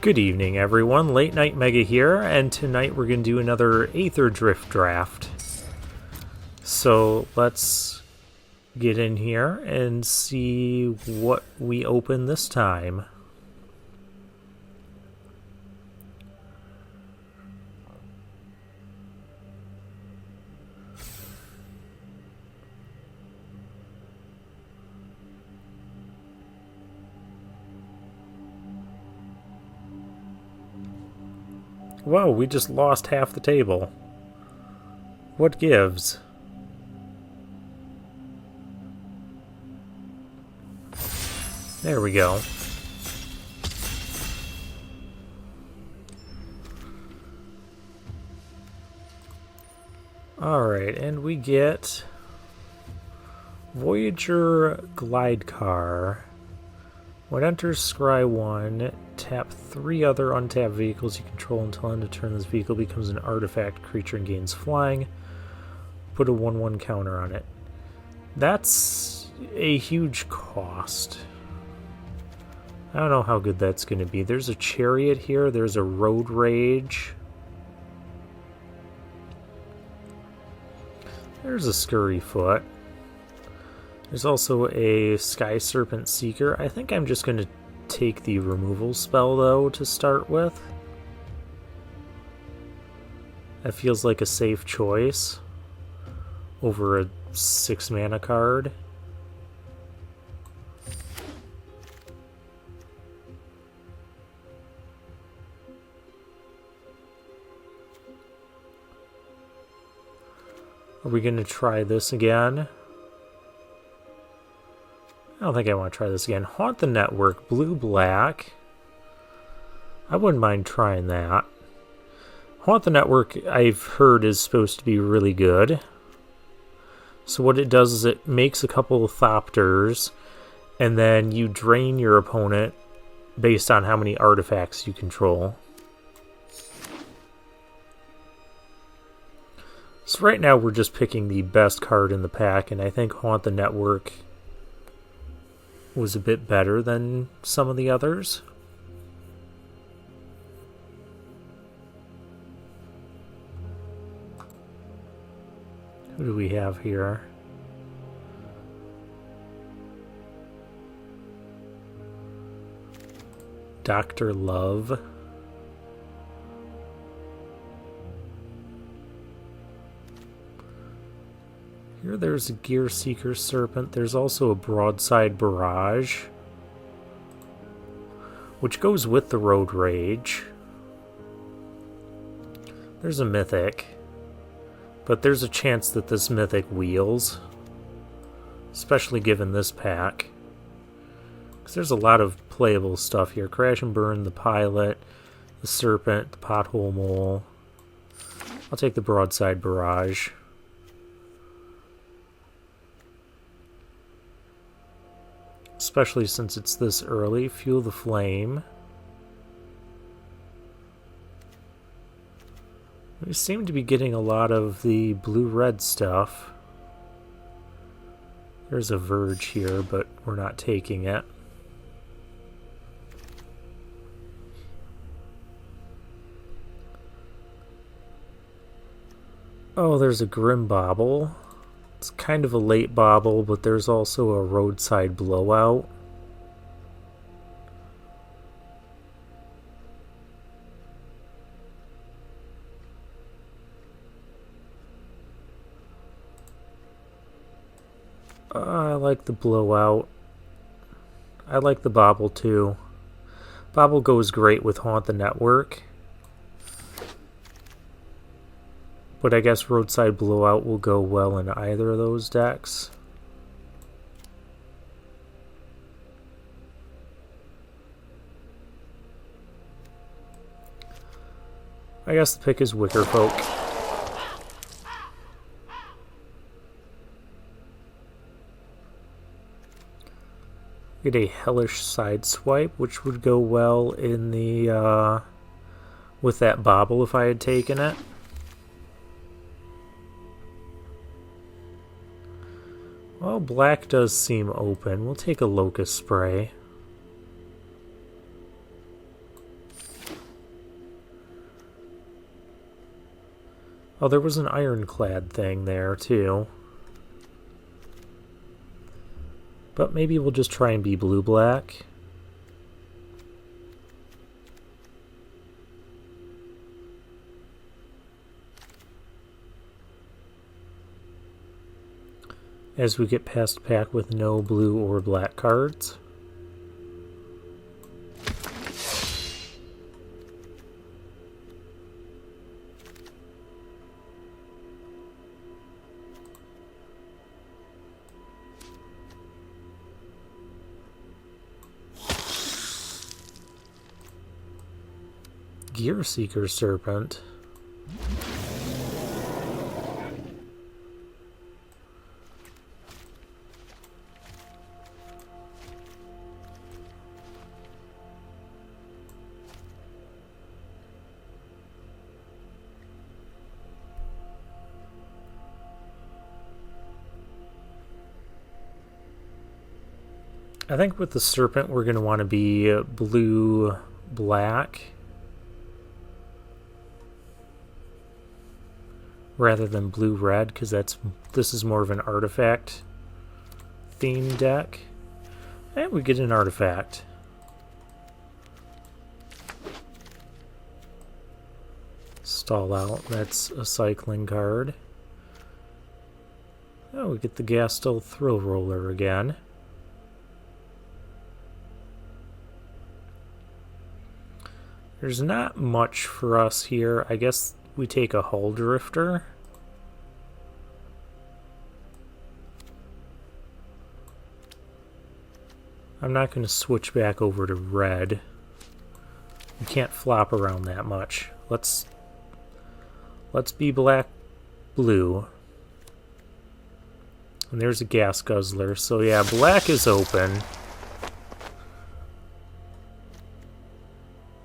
Good evening, everyone. Late Night Mega here, and tonight we're going to do another Aetherdrift draft. So let's get in here and see what we open this time. Whoa, we just lost half the table. What gives? There we go. Alright, and we get Voyager Glide Car. When enters Scry 1, tap 3 other untapped vehicles you control until end of turn. This vehicle becomes an artifact creature and gains flying. Put a 1/1 counter on it. That's a huge cost. I don't know how good that's going to be. There's a Chariot here. There's a Road Rage. There's a Scurryfoot. There's also a Sky Serpent Seeker. I think I'm just going to take the removal spell, though, to start with. That feels like a safe choice over a 6-mana card. Are we going to try this again? I don't think I want to try this again. Haunt the Network, blue-black. I wouldn't mind trying that. Haunt the Network, I've heard, is supposed to be really good. So what it does is it makes a couple of Thopters, and then you drain your opponent based on how many artifacts you control. So right now we're just picking the best card in the pack, and I think Haunt the Network was a bit better than some of the others. Who do we have here? Dr. Love. Here there's a Gear Seeker Serpent. There's also a Broadside Barrage, which goes with the Road Rage. There's a Mythic, but there's a chance that this Mythic wheels, especially given this pack. Because there's a lot of playable stuff here. Crash and Burn, the Pilot, the Serpent, the Pothole Mole. I'll take the Broadside Barrage. Especially since it's this early. Fuel the Flame. We seem to be getting a lot of the blue-red stuff. There's a Verge here, but we're not taking it. Oh, there's a Grim Bobble. It's kind of a late bobble, but there's also a Roadside Blowout. I like the Blowout. I like the Bobble too. Bobble goes great with Haunt the Network. But I guess Roadside Blowout will go well in either of those decks. I guess the pick is Wickerfolk. Get a Hellish Sideswipe, which would go well in the with that Bobble if I had taken it. Well, black does seem open. We'll take a Locust Spray. Oh, there was an ironclad thing there, too. But maybe we'll just try and be blue-black. As we get past a pack with no blue or black cards. Gear Seeker Serpent. I think with the Serpent we're going to want to be blue-black rather than blue-red, because this is more of an artifact theme deck. And we get an artifact. Stall out, that's a cycling card. Oh, we get the Gastel Thrill Roller again. There's not much for us here. I guess we take a Hull Drifter. I'm not going to switch back over to red. You can't flop around that much. Let's be black-blue. And there's a Gas Guzzler. So yeah, black is open.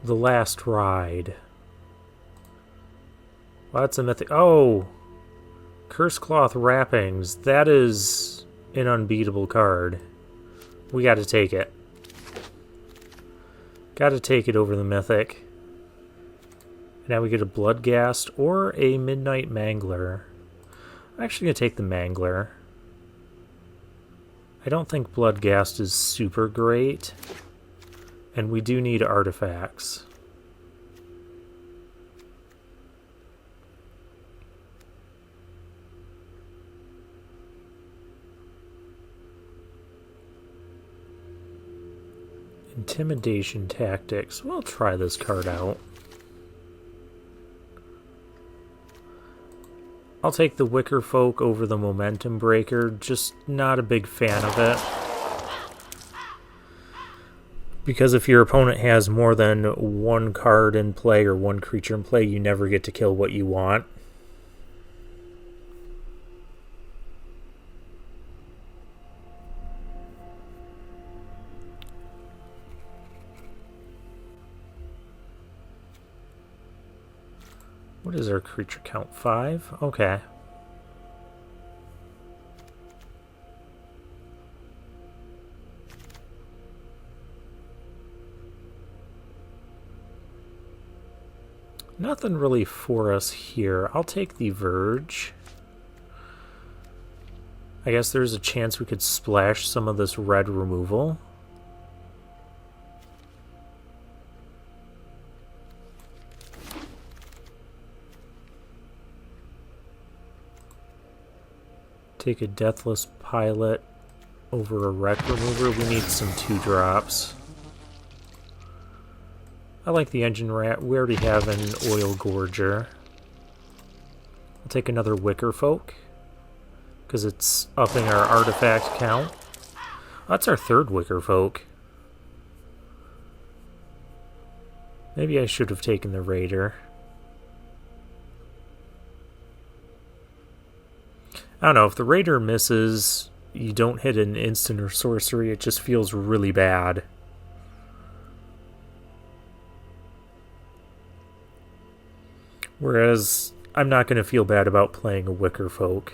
The Last Ride. Well, that's a mythic. Oh! Curse Cloth Wrappings. That is an unbeatable card. We gotta take it. Gotta take it over the mythic. Now we get a Bloodghast or a Midnight Mangler. I'm actually gonna take the Mangler. I don't think Bloodghast is super great. And we do need artifacts. Intimidation Tactics. We'll try this card out. I'll take the Wickerfolk over the Momentum Breaker. Just not a big fan of it. Because if your opponent has more than one card in play or one creature in play, you never get to kill what you want. What is our creature count? 5? Okay. Nothing really for us here. I'll take the Verge. I guess there's a chance we could splash some of this red removal. Take a Deathless Pilot over a Wreck Remover. We need some 2-drops. I like the Engine Rat. We already have an Oil Gorger. I'll take another Wickerfolk, because it's upping our artifact count. That's our 3rd Wickerfolk. Maybe I should have taken the Raider. I don't know, if the Raider misses, you don't hit an instant or sorcery, it just feels really bad. Whereas, I'm not going to feel bad about playing a Wickerfolk.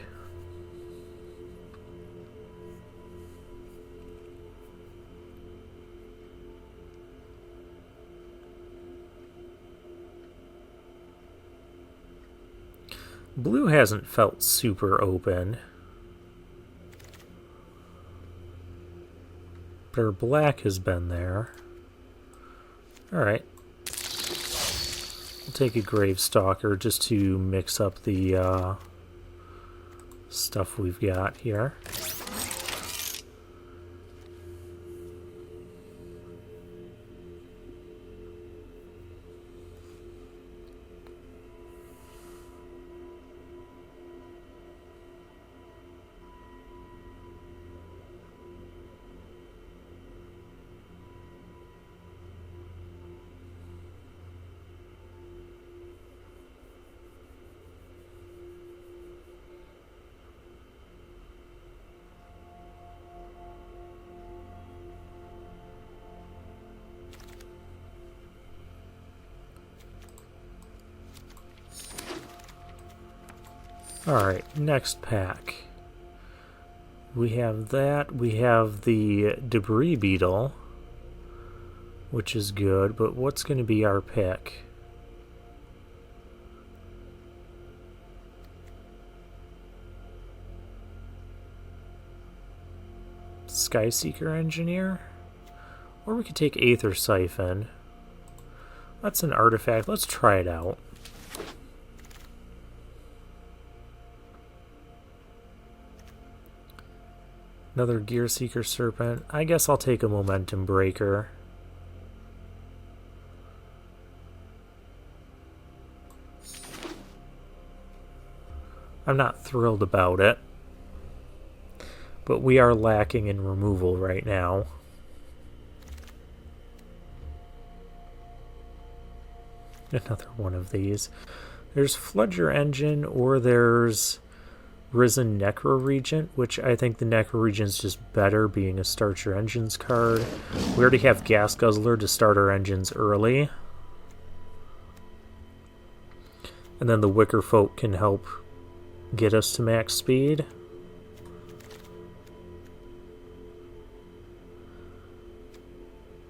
Blue hasn't felt super open. But our black has been there. Alright. We'll take a Gravestalker just to mix up the stuff we've got here. Alright, next pack. We have that. We have the Debris Beetle, which is good, but what's going to be our pick? Skyseeker Engineer? Or we could take Aether Siphon. That's an artifact. Let's try it out. Another Gearseeker Serpent. I guess I'll take a Momentum Breaker. I'm not thrilled about it, but we are lacking in removal right now. Another one of these. There's Flood Your Engine, or there's Risen Necro Regent, which I think the Necro Regent's just better, being a Start Your Engines card. We already have Gas Guzzler to start our engines early. And then the Wickerfolk can help get us to max speed.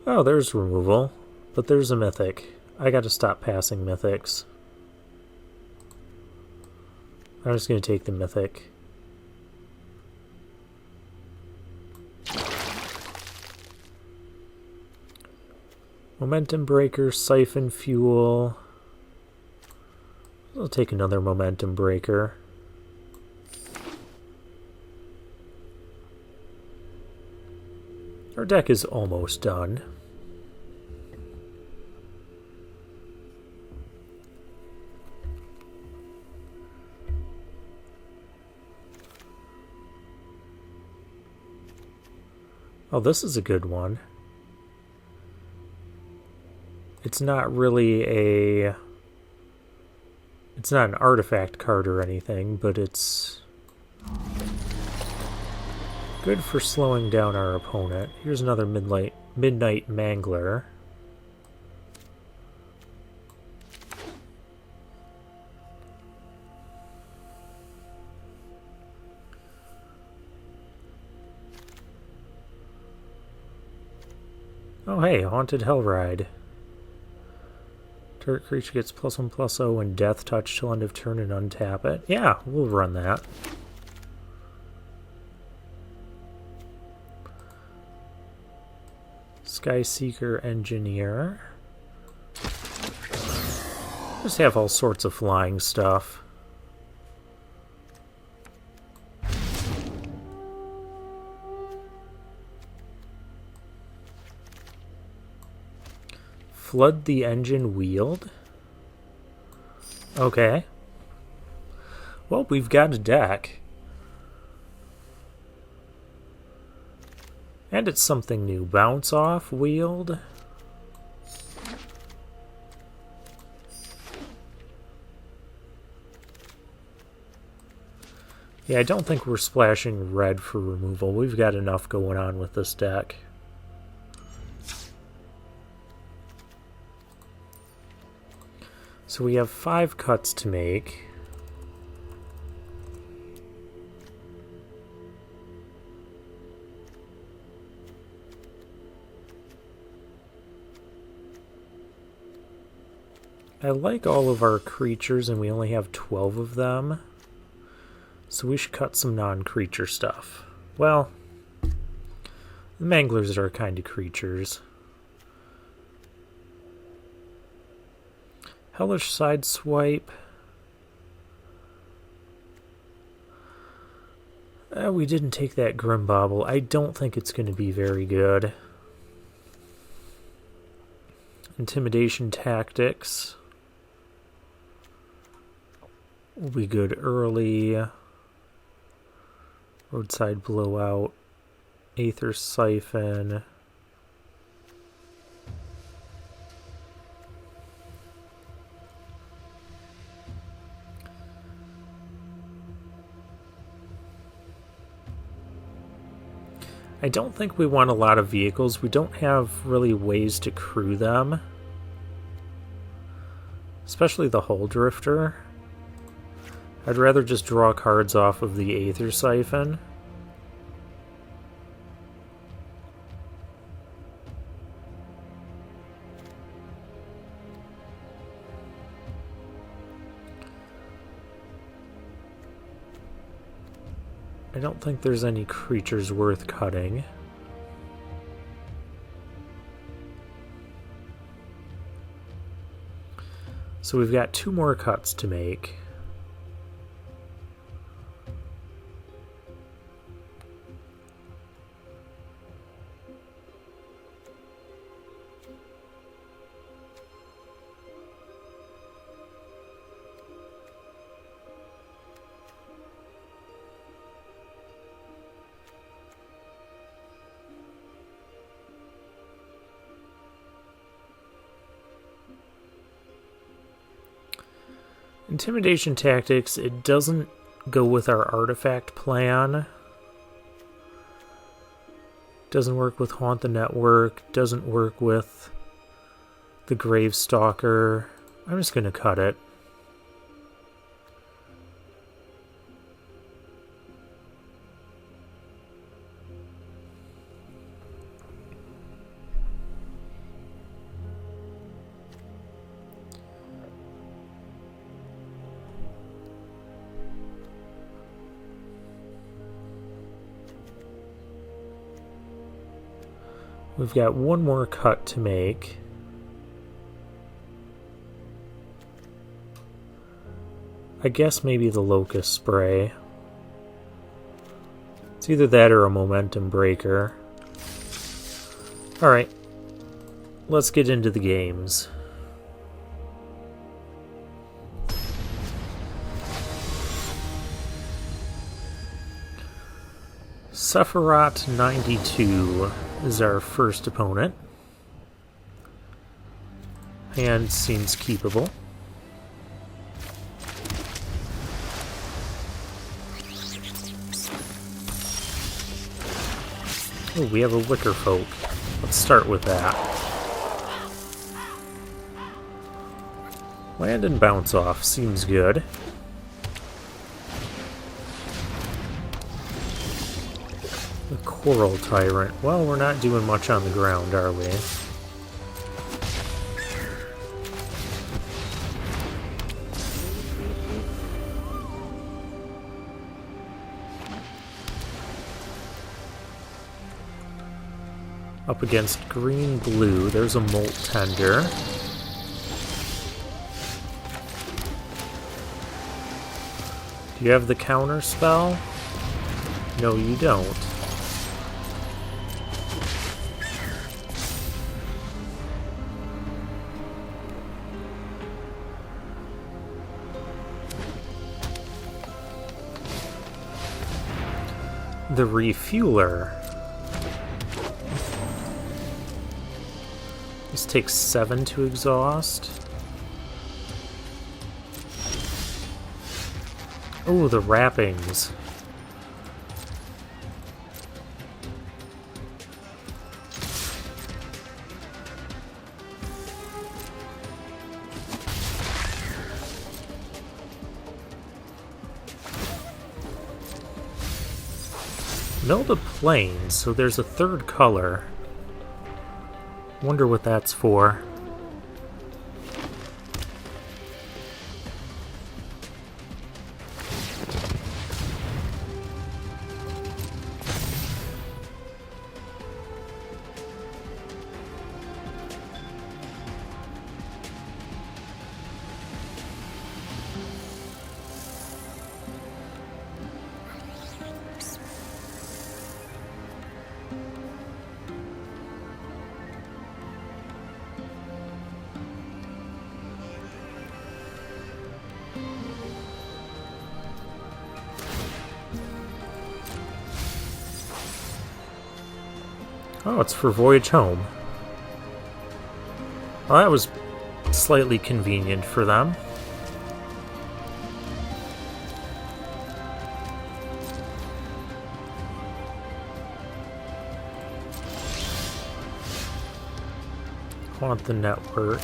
Oh, there's removal, but there's a Mythic. I gotta stop passing Mythics. I'm just going to take the Mythic. Momentum Breaker, Siphon Fuel. I'll take another Momentum Breaker. Our deck is almost done. Oh, this is a good one. It's not really a... It's not an artifact card or anything, but it's good for slowing down our opponent. Here's another Midnight Mangler. Oh hey, Haunted Hellride. Target creature gets +1/+0 and Death Touch till end of turn and untap it. Yeah, we'll run that. Skyseeker Engineer. Just have all sorts of flying stuff. Flood the Engine Wield? Okay. Well, we've got a deck. And it's something new. Bounce Off Wield. Yeah, I don't think we're splashing red for removal. We've got enough going on with this deck. So we have 5 cuts to make. I like all of our creatures, and we only have 12 of them. So we should cut some non-creature stuff. Well, the manglers are kind of creatures. Hellish Sideswipe. We didn't take that Grimbobble. I don't think it's going to be very good. Intimidation Tactics will be good early. Roadside Blowout. Aether Siphon. I don't think we want a lot of vehicles. We don't have really ways to crew them. Especially the Hull Drifter. I'd rather just draw cards off of the Aether Siphon. I don't think there's any creatures worth cutting. So we've got 2 more cuts to make. Intimidation Tactics, it doesn't go with our artifact plan. Doesn't work with Haunt the Network, doesn't work with the Gravestalker. I'm just going to cut it. We've got 1 more cut to make. I guess maybe the Locust Spray. It's either that or a Momentum Breaker. Alright, let's get into the games. Sephiroth 92 is our first opponent. Hand seems keepable. Oh, we have a Wickerfolk. Let's start with that. Land and bounce off seems good. The Coral Tyrant. Well, we're not doing much on the ground, are we? Up against green-blue, there's a Molt Tender. Do you have the counter spell? No, you don't. The Refueler. This takes 7 to exhaust. Oh, the Wrappings. Melda Plains, so there's a 3rd color. Wonder what that's for. Oh, it's for Voyage Home. Well, that was slightly convenient for them. Want the network.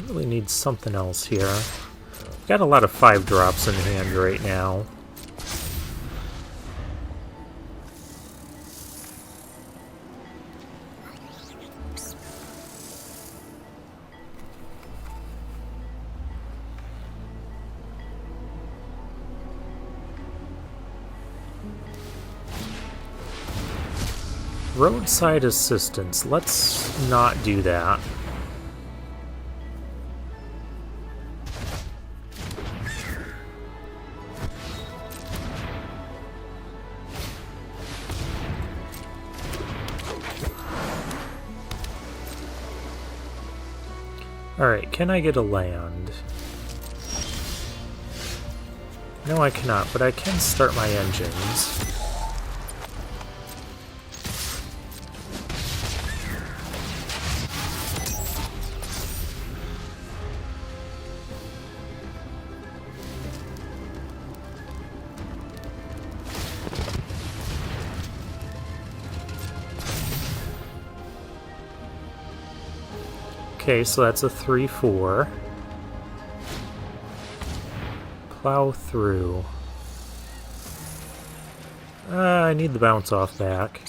Really need something else here. Got a lot of 5 drops in hand right now. Roadside assistance. Let's not do that. Alright, can I get a land? No, I cannot, but I can start my engines. Okay, so that's a 3-4. Plow through. I need the bounce off back.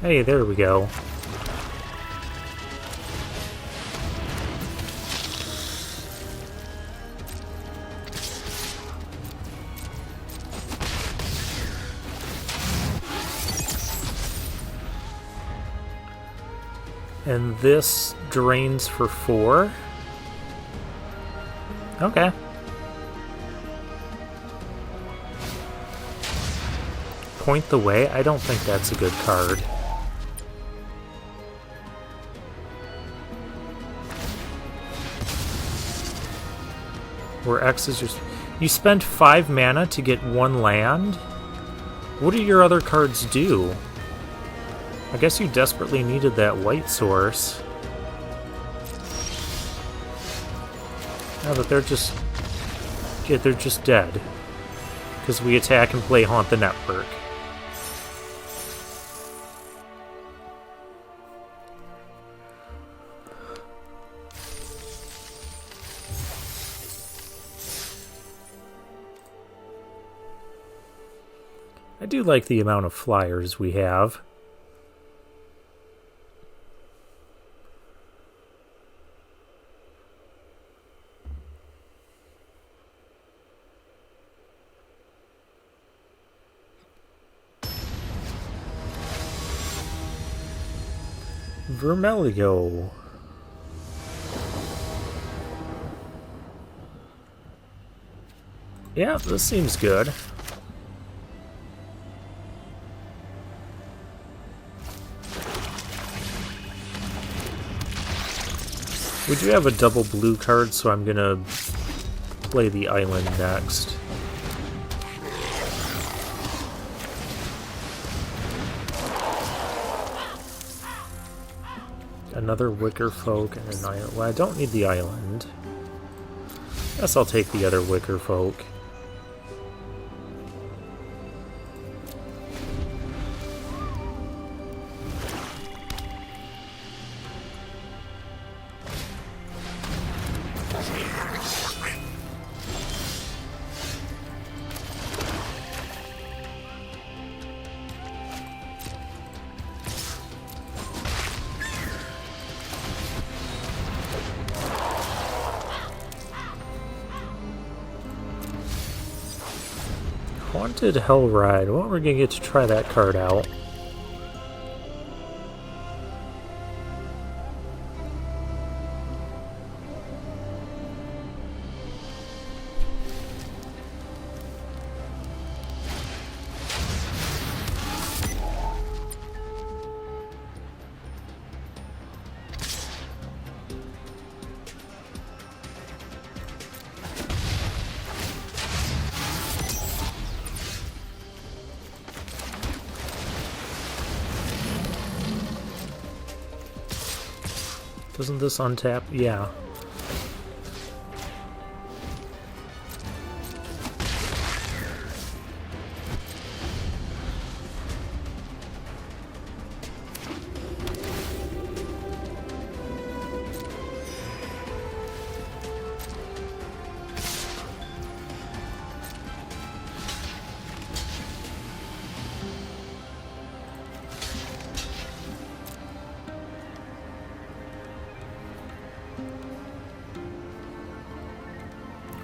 Hey, there we go. And this drains for 4. Okay. Point the way? I don't think that's a good card. Where X is just... You spend 5 mana to get 1 land? What do your other cards do? I guess you desperately needed that white source. No, but they're just... Yeah, they're just dead. Because we attack and play Haunt the Network. I do like the amount of flyers we have. Vermelio. Yeah, this seems good. We do have a double blue card, so I'm gonna play the island next. Another Wickerfolk and an island. Well, I don't need the island. Guess I'll take the other Wickerfolk. Haunted Hellride. Well, we're gonna get to try that card out. Doesn't this untap? Yeah.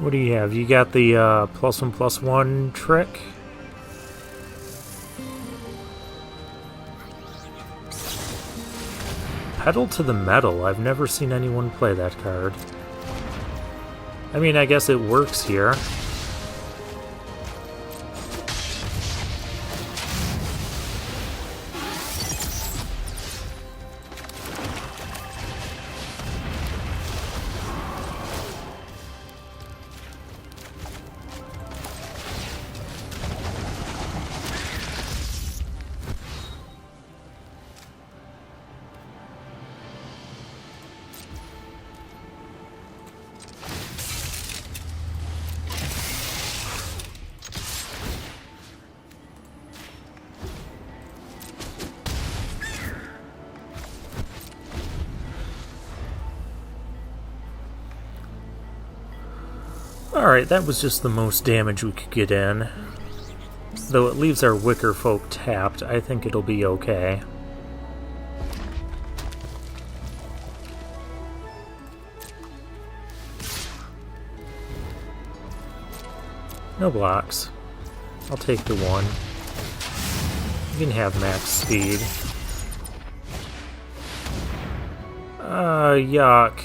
What do you have? You got the +1/+1 trick? Pedal to the Metal. I've never seen anyone play that card. I mean, I guess it works here. Alright, that was just the most damage we could get in. Though it leaves our Wickerfolk tapped, I think it'll be okay. No blocks. I'll take the 1. You can have max speed. Yuck.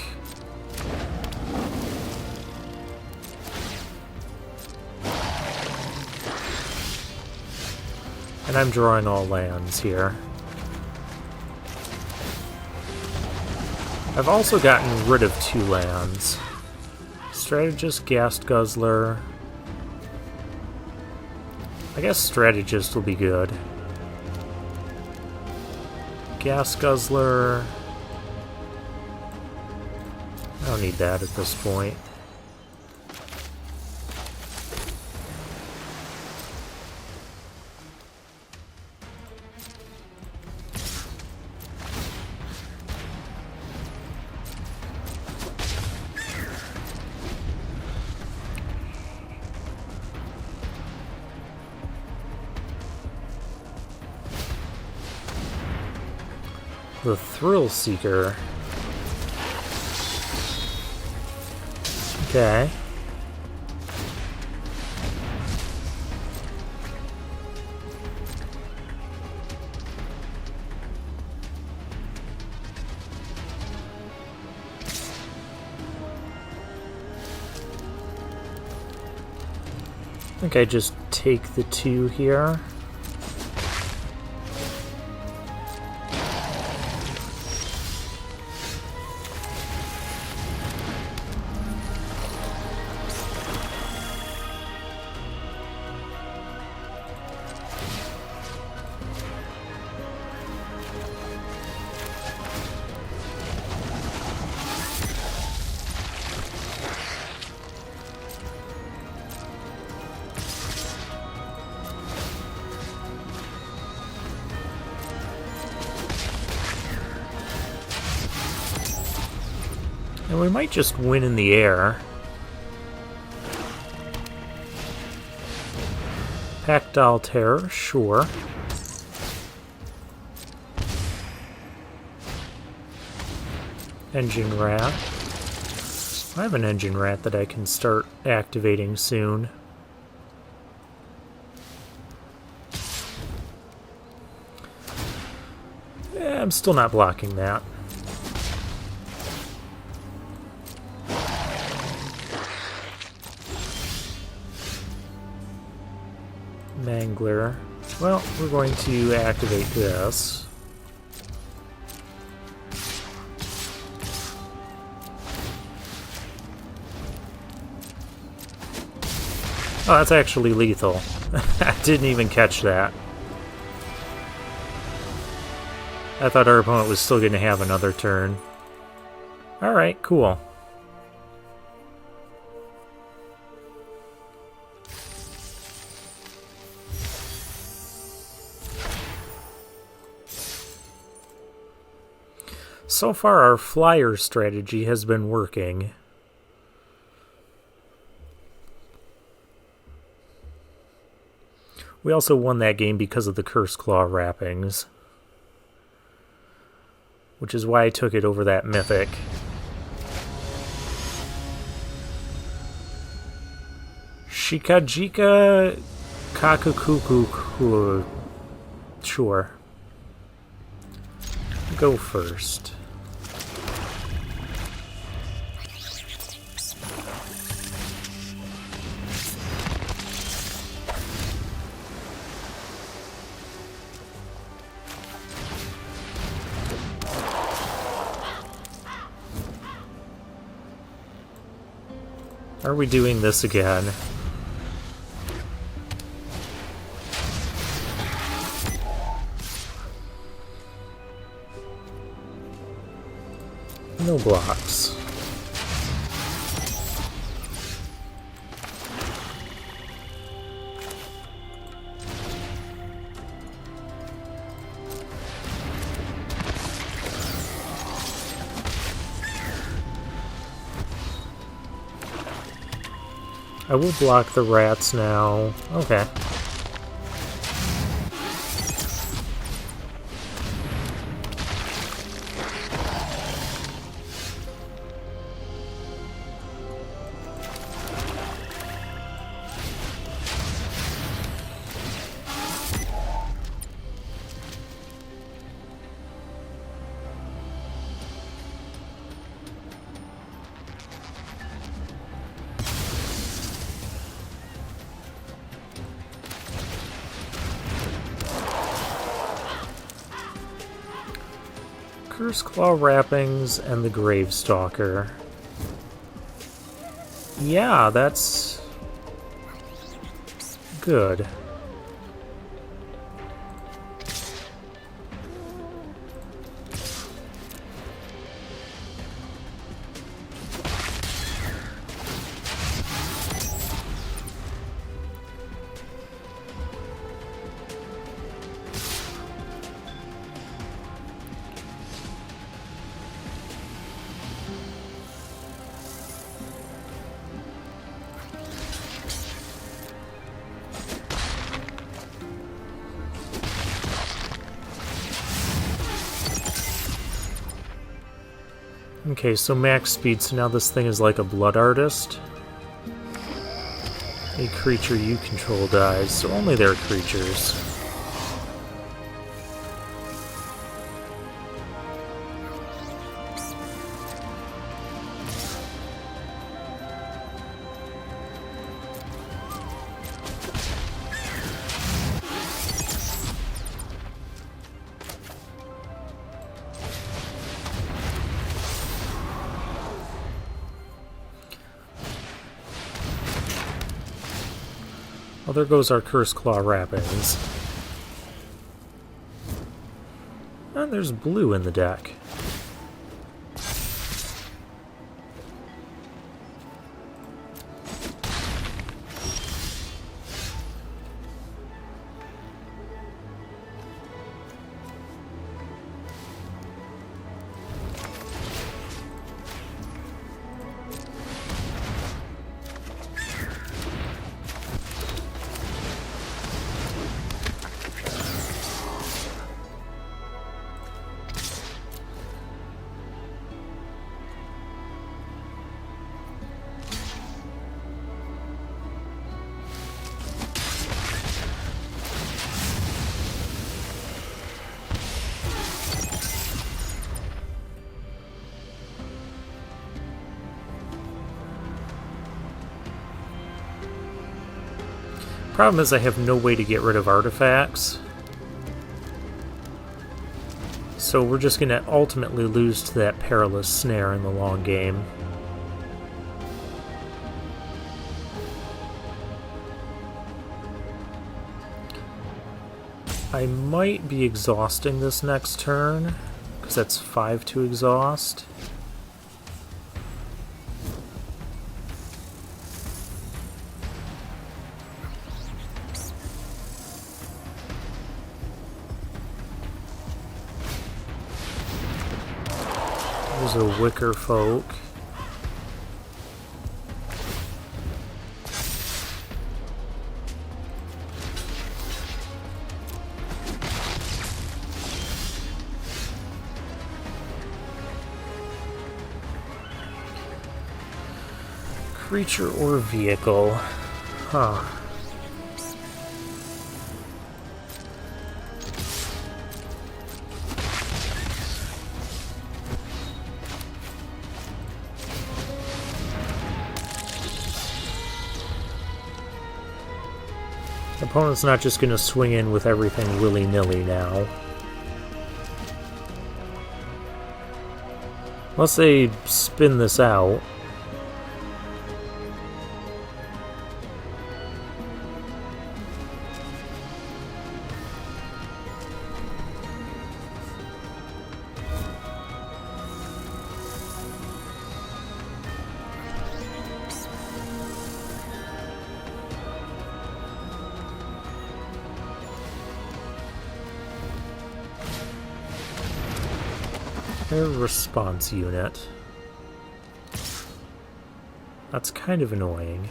And I'm drawing all lands here. I've also gotten rid of 2 lands. Strategist, Ghast Guzzler. I guess Strategist will be good. Ghast Guzzler. I don't need that at this point. The Thrill Seeker. Okay. I think I just take the 2 here. And we might just win in the air. Pactile Terror, sure. Engine Rat. I have an Engine Rat that I can start activating soon. I'm still not blocking that. Mangler. Well, we're going to activate this. Oh, that's actually lethal. I didn't even catch that. I thought our opponent was still going to have another turn. Alright, cool. So far, our flyer strategy has been working. We also won that game because of the Curse Claw wrappings, which is why I took it over that mythic. Shikajika Kakukuku. Sure. Go first. Are we doing this again? No blocks. I will block the rats now. Okay. Curse Claw wrappings and the Gravestalker. Yeah, that's good. Okay, so max speed, so now this thing is like a blood artist. A creature you control dies, so only their creatures. Well, there goes our Curse Claw wrappings. And there's blue in the deck. Problem is I have no way to get rid of artifacts. So we're just going to ultimately lose to that perilous snare in the long game. I might be exhausting this next turn, because that's 5 to exhaust. There's a Wickerfolk. Creature or vehicle? Huh. Opponent's not just going to swing in with everything willy-nilly now. Unless they spin this out. Air response unit. That's kind of annoying.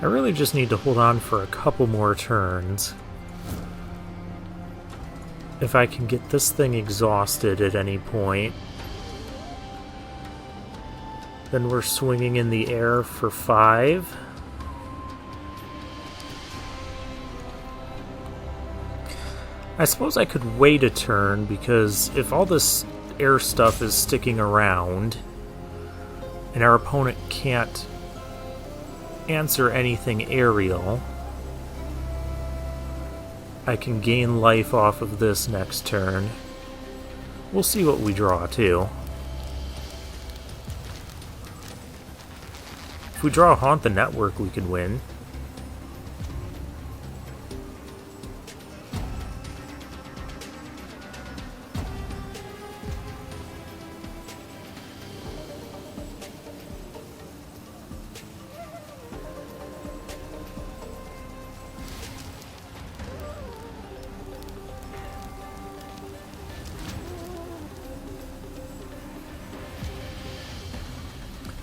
I really just need to hold on for a couple more turns. If I can get this thing exhausted at any point, then we're swinging in the air for 5. I suppose I could wait a turn, because if all this air stuff is sticking around and our opponent can't answer anything aerial, I can gain life off of this next turn. We'll see what we draw too. If we draw Haunt the Network, we could win.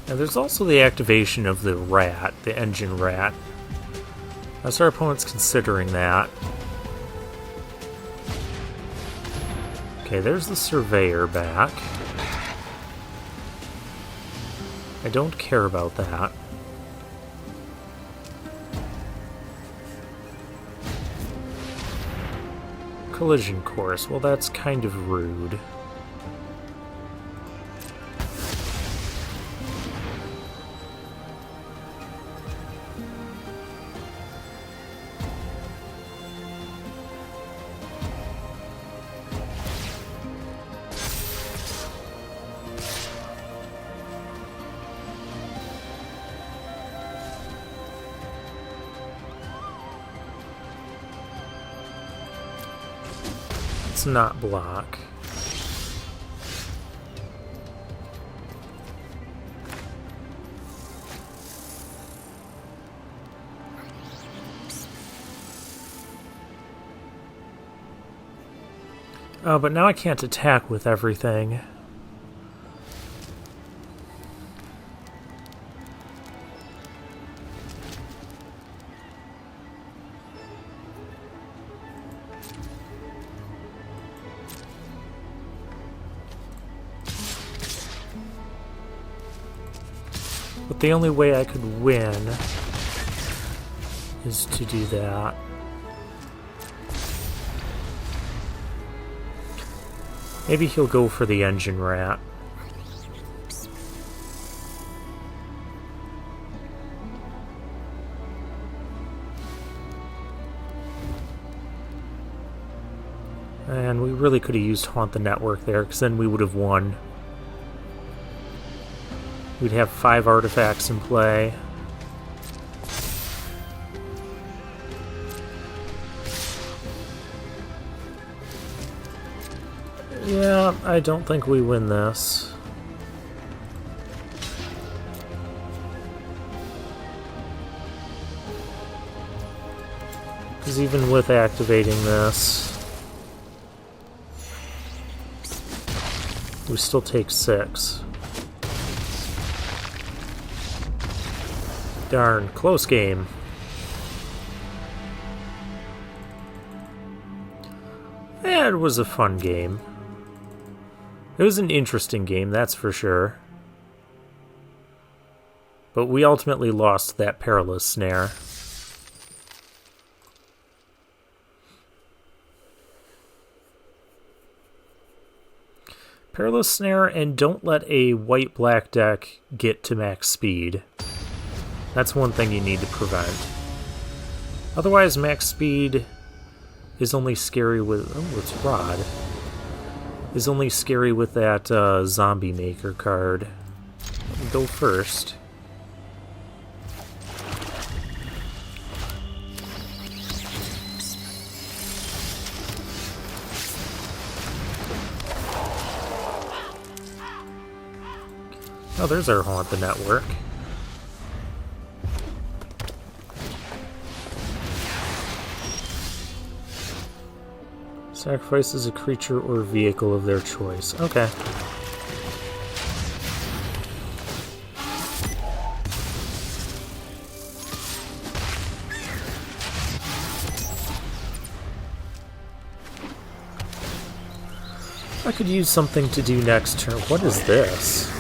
Now there's also the activation of the rat, the engine rat. As our opponent's considering that. Okay, there's the surveyor back. I don't care about that. Collision course, well that's kind of rude. Not block. Oh, but now I can't attack with everything. But the only way I could win is to do that. Maybe he'll go for the engine rat. And we really could have used Haunt the Network there, because then we would have won. We'd have 5 artifacts in play. Yeah, I don't think we win this. Because even with activating this, we still take 6. Darn, close game. Yeah, it was a fun game. It was an interesting game, that's for sure. But we ultimately lost that perilous snare. Perilous snare, and don't let a white-black deck get to max speed. That's one thing you need to prevent. Otherwise, max speed is only scary with... Oh, it's Rod. Is only scary with that Zombie Maker card. Go first. Oh, there's our Haunt the Network. Sacrifices a creature or vehicle of their choice. Okay. I could use something to do next turn. What is this?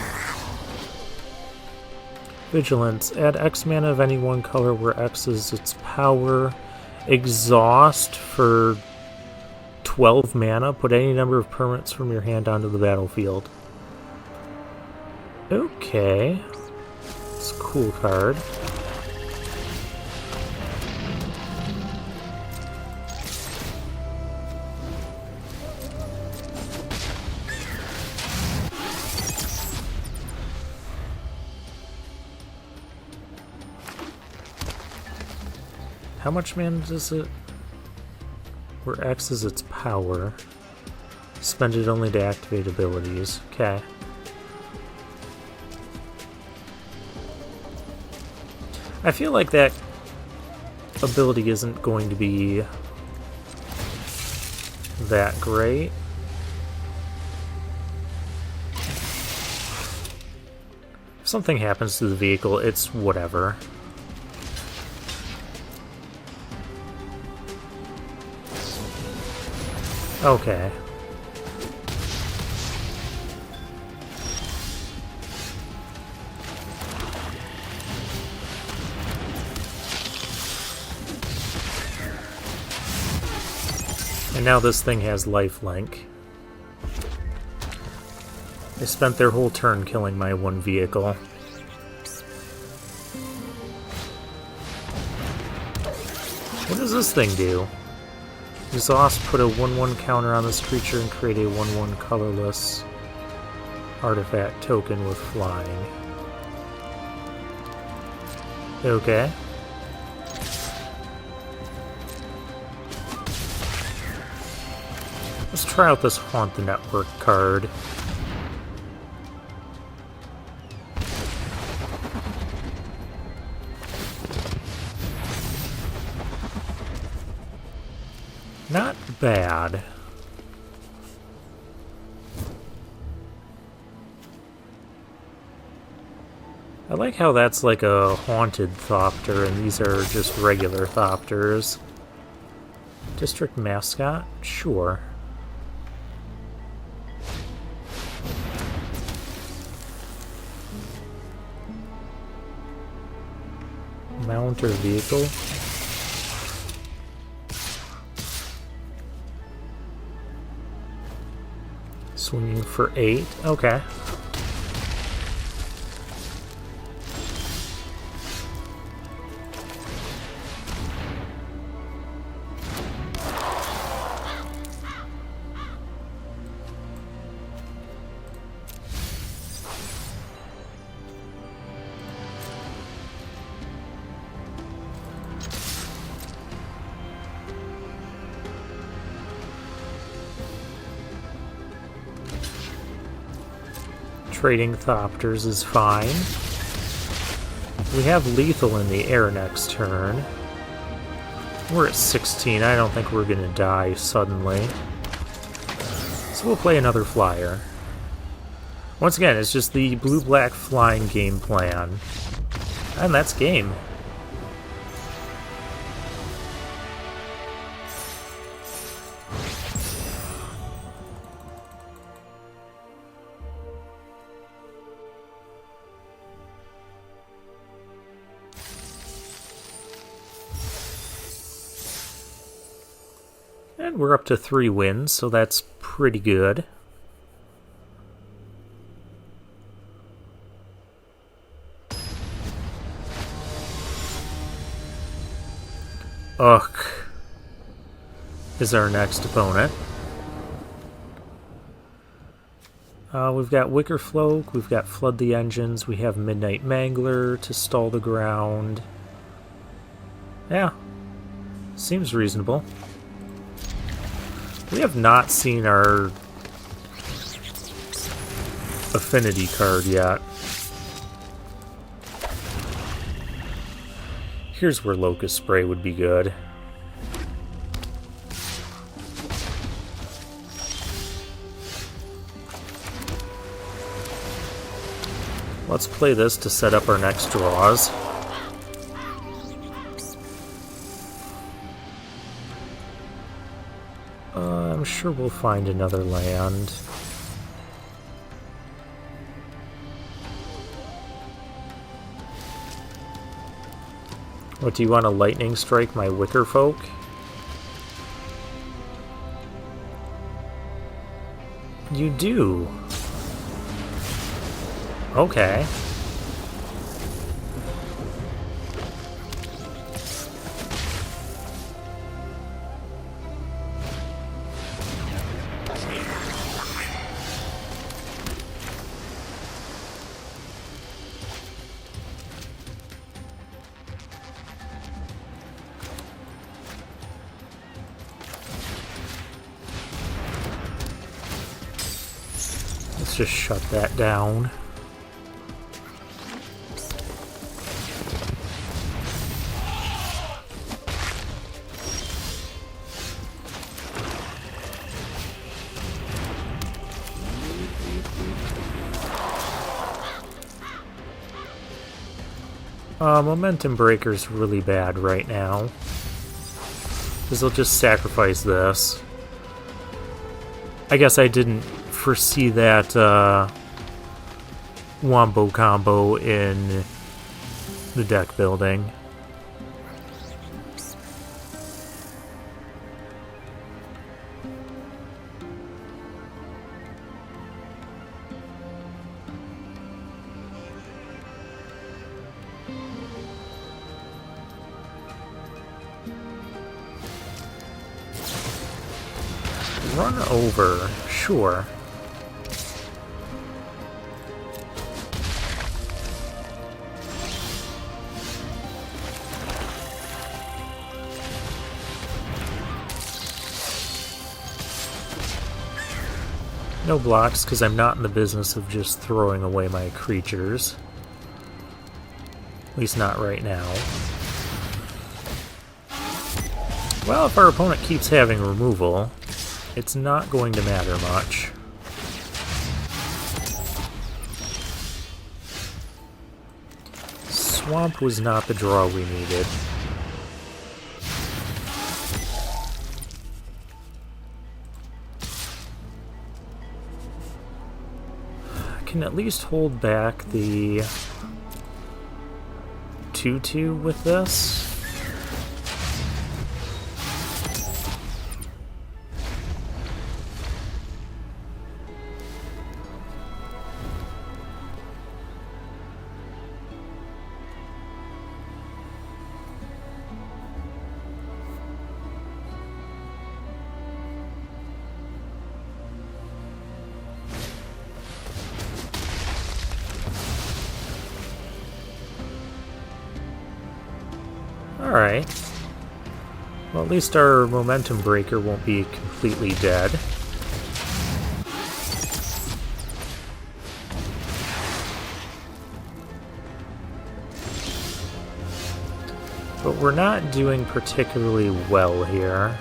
Vigilance. Add X mana of any one color where X is its power. Exhaust for 12 mana. Put any number of permanents from your hand onto the battlefield. Okay. It's a cool card. How much mana does it? Where X is its power. Spend it only to activate abilities. Okay. I feel like that ability isn't going to be that great. If something happens to the vehicle, it's whatever. Okay. And now this thing has lifelink. They spent their whole turn killing my one vehicle. What does this thing do? Exhaust, put a 1/1 counter on this creature and create a 1/1 colorless artifact token with flying. Okay. Let's try out this Haunt the Network card. Not bad. I like how that's like a haunted Thopter, and these are just regular Thopters. District mascot? Sure. Mount or vehicle? Swinging for 8. Okay. Trading Thopters is fine. We have lethal in the air next turn. We're at 16. I don't think we're going to die suddenly. So we'll play another flyer. Once again, it's just the blue-black flying game plan. And that's game. And we're up to 3 wins, so that's pretty good. Ugh. Is our next opponent. We've got Wickerfolk, we've got Flood the Engines, we have Midnight Mangler to stall the ground. Yeah. Seems reasonable. We have not seen our affinity card yet. Here's where Locust Spray would be good. Let's play this to set up our next draws. I'm sure we'll find another land. What, do you want to lightning strike my Wickerfolk? You do. Okay. Let's just shut that down. Momentum Breaker's really bad right now. Because they'll just sacrifice this. I guess I didn't foresee that Wombo combo in the deck building. Run over, sure. No blocks, because I'm not in the business of just throwing away my creatures. At least not right now. Well, if our opponent keeps having removal, it's not going to matter much. swamp was not the draw we needed. I can at least hold back the 2/2 with this. Alright. Well, at least our momentum breaker won't be completely dead. But we're not doing particularly well here.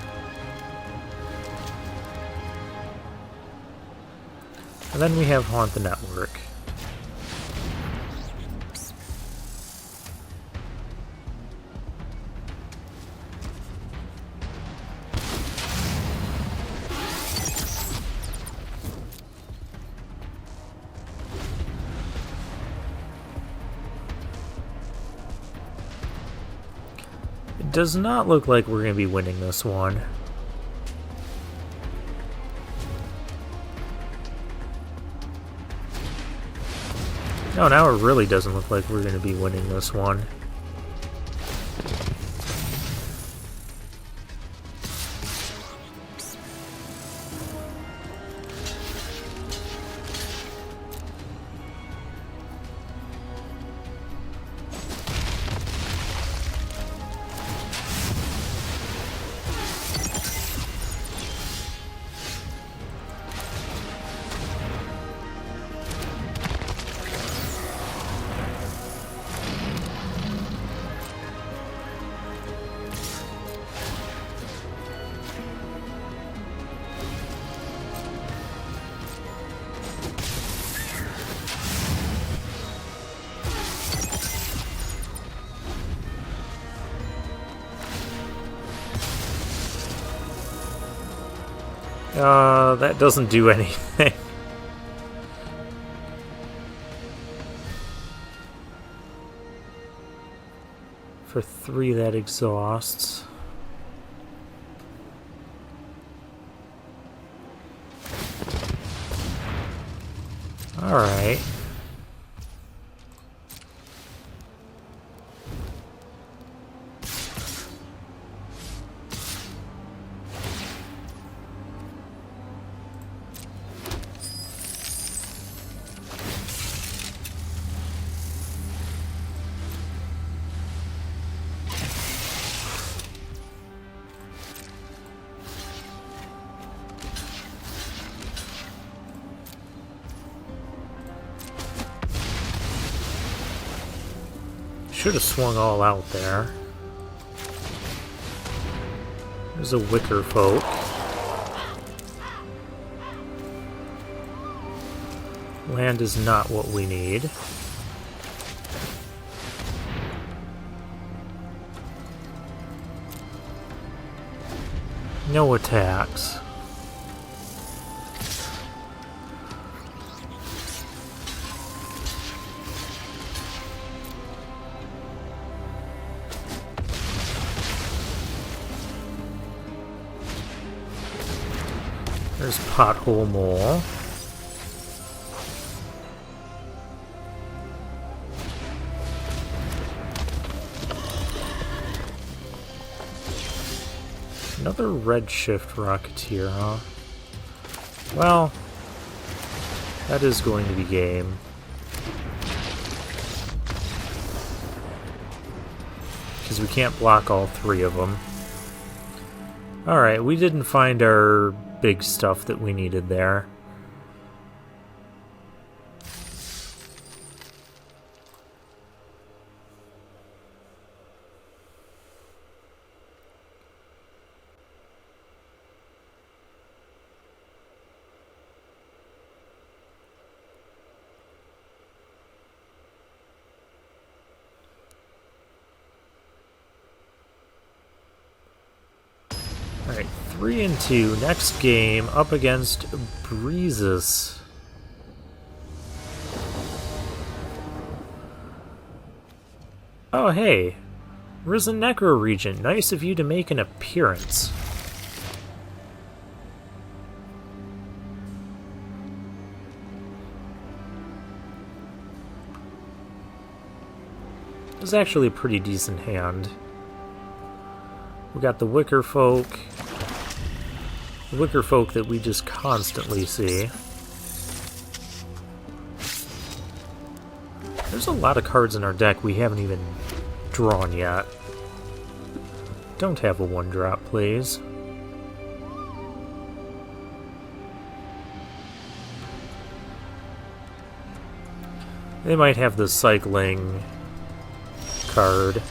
And then we have Haunt the Network. It does not look like we're going to be winning this one. No, now it really doesn't look like we're going to be winning this one. That doesn't do anything. For 3, that exhausts. Alright. Should have swung all out there. There's a Wickerfolk. Land is not what we need. No attacks. There's Pothole Mole. Another Redshift Rocketeer, huh? Well, that is going to be game. Because we can't block all 3 of them. Alright, we didn't find our big stuff that we needed there. 3-2. Next game up against Breezes. Oh hey, Risen Necro Regent. Nice of you to make an appearance. It was actually a pretty decent hand. We got the Wickerfolk. The Wickerfolk that we just constantly see. There's a lot of cards in our deck we haven't even drawn yet. Don't have a 1-drop, please. They might have the cycling card.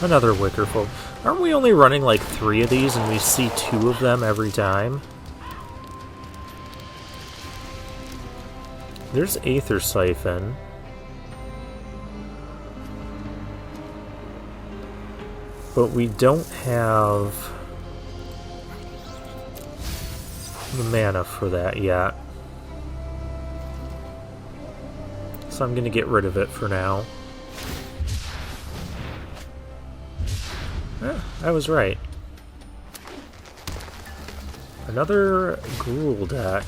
Another Wickerfolk. Aren't we only running like 3 of these and we see 2 of them every time? There's Aether Siphon. But we don't have the mana for that yet. So I'm gonna get rid of it for now. Yeah, I was right. Another Gruul deck.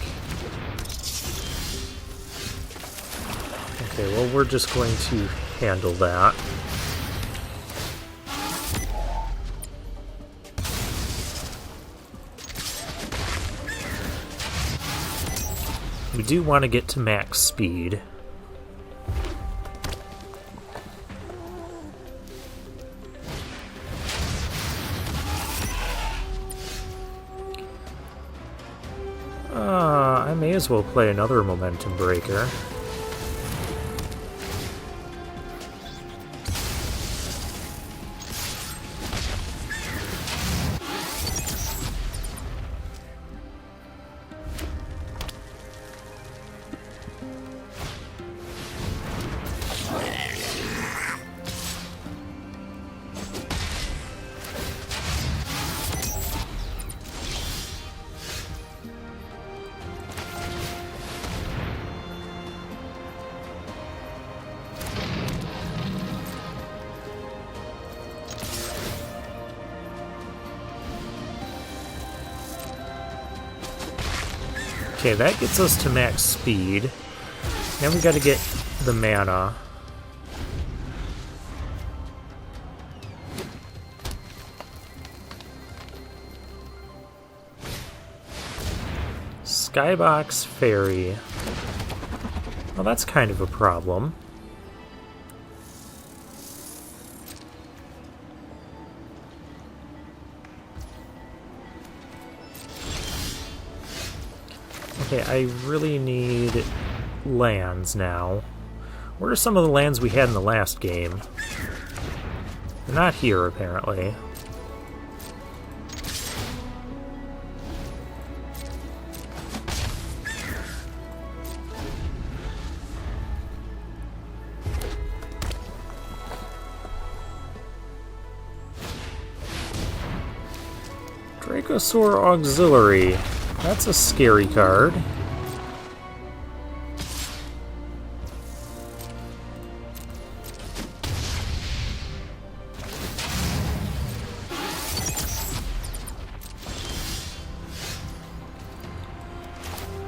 Okay, well, we're just going to handle that. We do want to get to max speed. I may as well play another Momentum Breaker. Okay, that gets us to max speed. Now we gotta get the mana. Skybox Fairy. Well, that's kind of a problem. Okay, I really need lands now. Where are some of the lands we had in the last game? They're not here, apparently. Dracosaur Auxiliary. That's a scary card.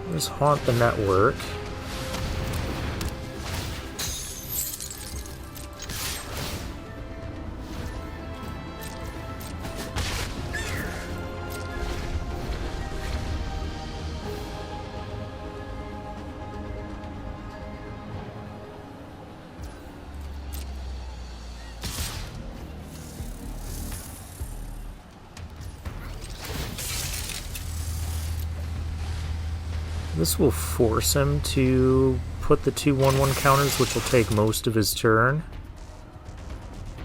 Let's haunt the network. This will force him to put the 2/1/1 counters, which will take most of his turn.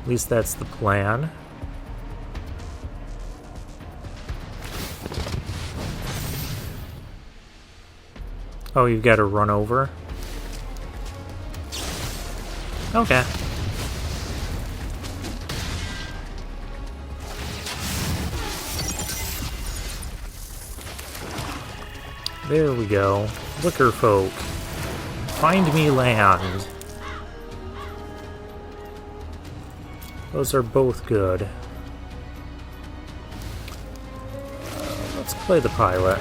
At least that's the plan. Oh, you've got to run over? Okay. There we go. Wickerfolk. Find me land. Those are both good. Let's play the pilot.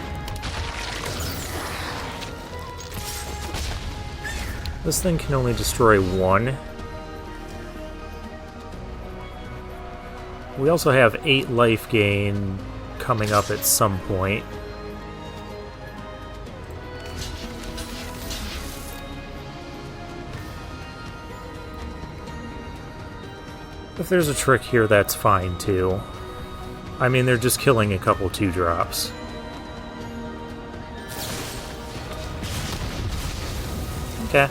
This thing can only destroy one. We also have 8 life gain coming up at some point. If there's a trick here, that's fine too. I mean, they're just killing a couple 2-drops. Okay.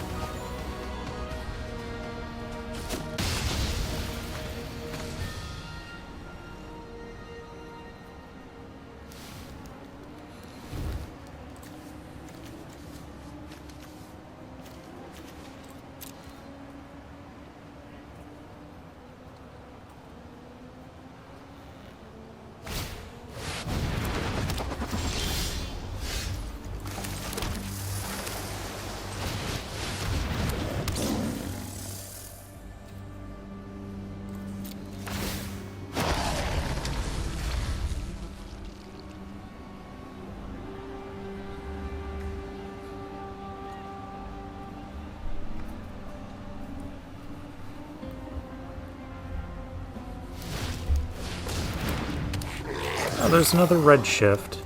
Oh, there's another redshift.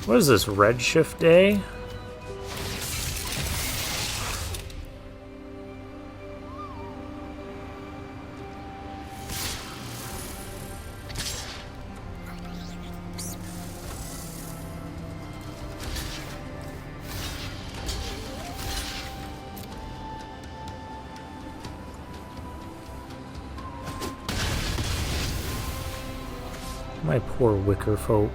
What is this, redshift day? My poor Wickerfolk.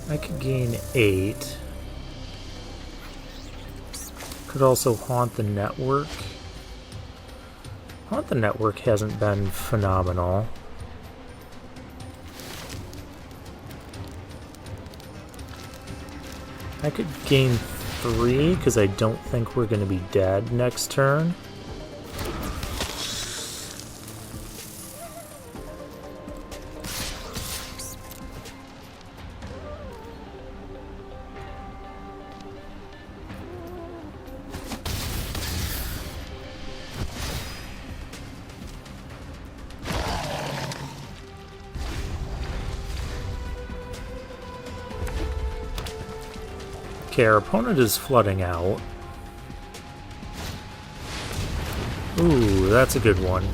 I could gain 8. Could also haunt the network. Haunt the network hasn't been phenomenal. I could gain 3, because I don't think we're going to be dead next turn. Okay, our opponent is flooding out. Ooh, that's a good one.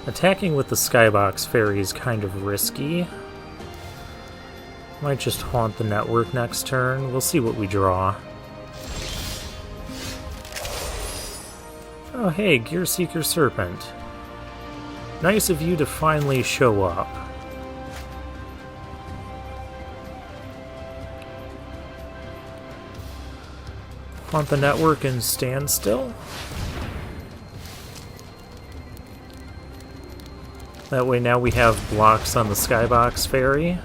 Attacking with the Skybox Fairy is kind of risky. Might just haunt the network next turn. We'll see what we draw. Oh hey, Gear Seeker Serpent. Nice of you to finally show up. Haunt the network and stand still? That way now we have blocks on the Skybox Fairy.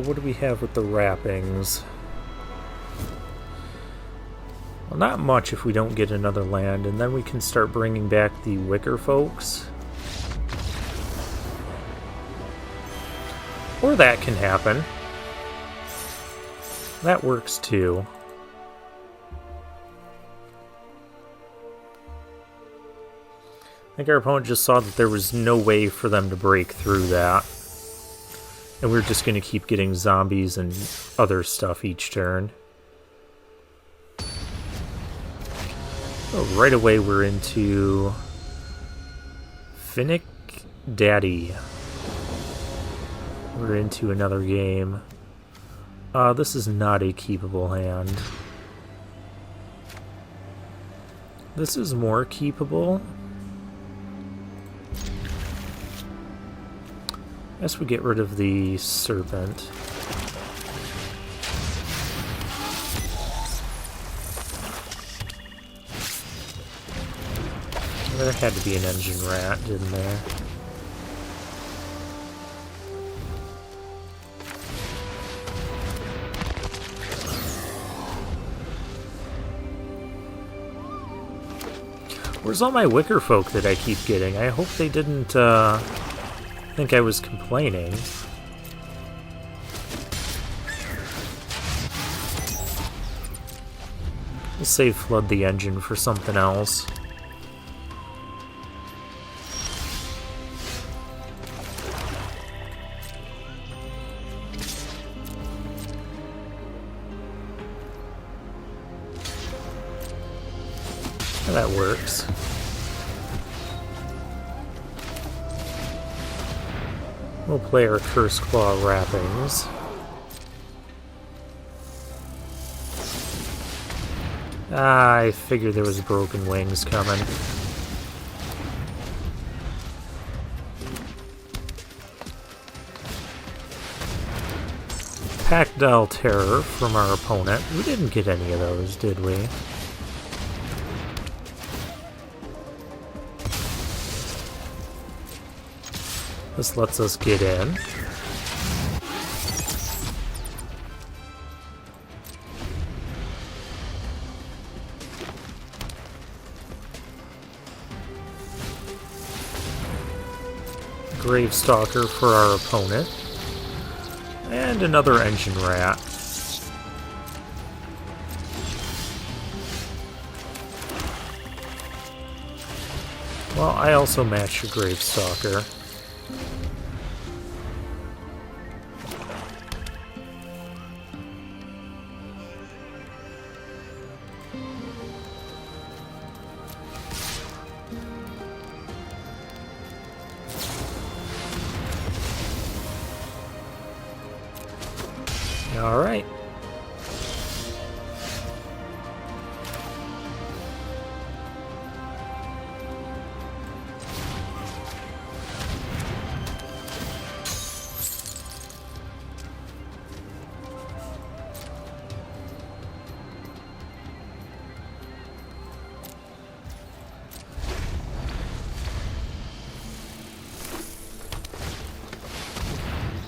What do we have with the wrappings? Well, not much if we don't get another land, and then we can start bringing back the Wickerfolks. Or that can happen. That works too. I think our opponent just saw that there was no way for them to break through that. And we're just going to keep getting zombies and other stuff each turn. Oh, right away we're into Finnick Daddy. We're into another game. This is not a keepable hand. This is more keepable. I guess we get rid of the serpent. There had to be an engine rat, didn't there? Where's all my Wickerfolk that I keep getting? I hope they didn't, think I was complaining. We'll save Flood the Engine for something else. That works. We'll play our Curse Claw wrappings. I figured there was broken wings coming. Packdal Terror from our opponent. We didn't get any of those, did we? This lets us get in. Gravestalker for our opponent. And another engine rat. Well, I also match your Gravestalker. All right.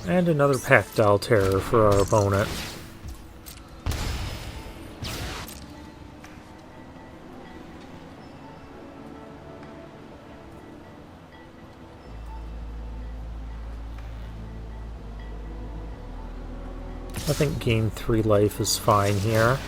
And another Packdal Terror for our opponent. I think gain 3 life is fine here.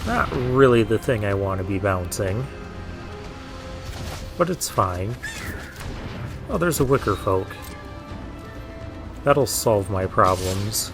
Not really the thing I want to be bouncing. But it's fine. Oh, there's a Wickerfolk. That'll solve my problems.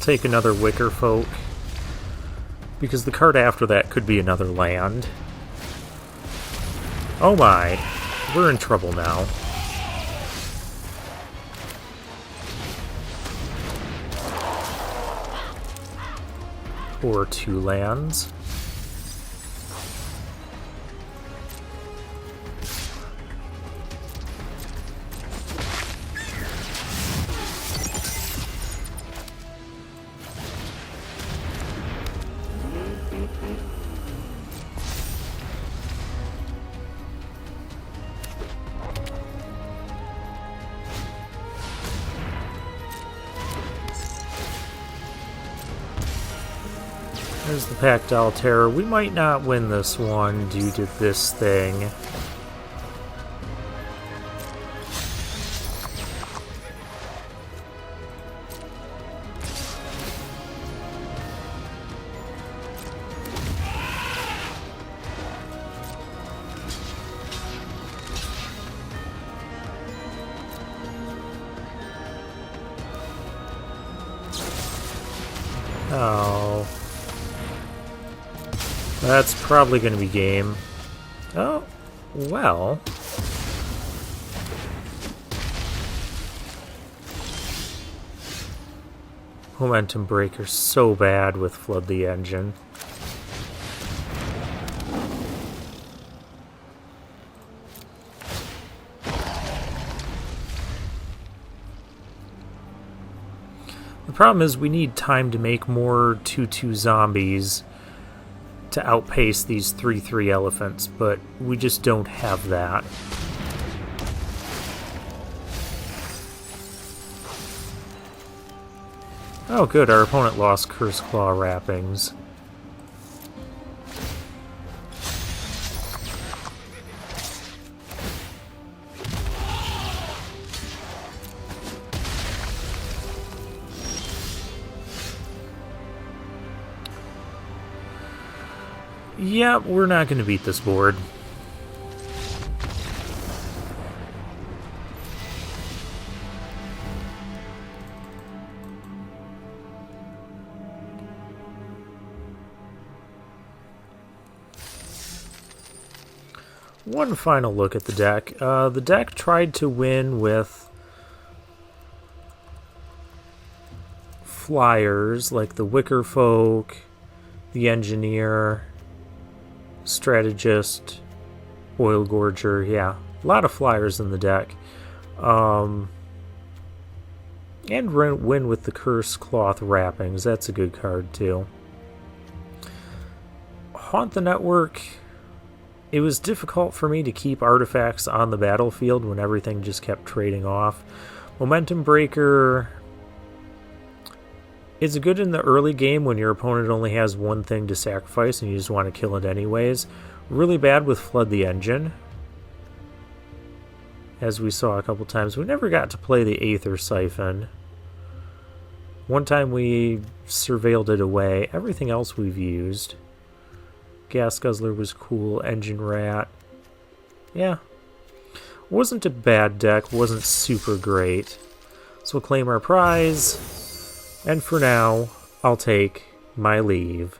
Take another Wickerfolk, because the card after that could be another land. Oh my, we're in trouble now. Or 2 lands. There's the Pactile Terror. We might not win this one due to this thing. Oh. That's probably going to be game. Oh, well. Momentum Breaker so bad with Flood the Engine. The problem is we need time to make more 2/2 zombies to outpace these 3/3 elephants, but we just don't have that. Oh good, our opponent lost Curse Claw wrappings. Yeah, we're not going to beat this board. One final look at the deck. The deck tried to win with flyers like the Wickerfolk, the Engineer, Strategist, Oil Gorger, yeah. A lot of flyers in the deck. And win with the Curse Cloth Wrappings. That's a good card, too. Haunt the Network. It was difficult for me to keep artifacts on the battlefield when everything just kept trading off. Momentum Breaker is good in the early game when your opponent only has one thing to sacrifice and you just want to kill it anyways. Really bad with Flood the Engine, as we saw a couple times. We never got to play the Aether Siphon. One time we surveilled it away. Everything else we've used. Gas Guzzler was cool. Engine Rat. Yeah. Wasn't a bad deck. Wasn't super great. So we'll claim our prize. And for now, I'll take my leave.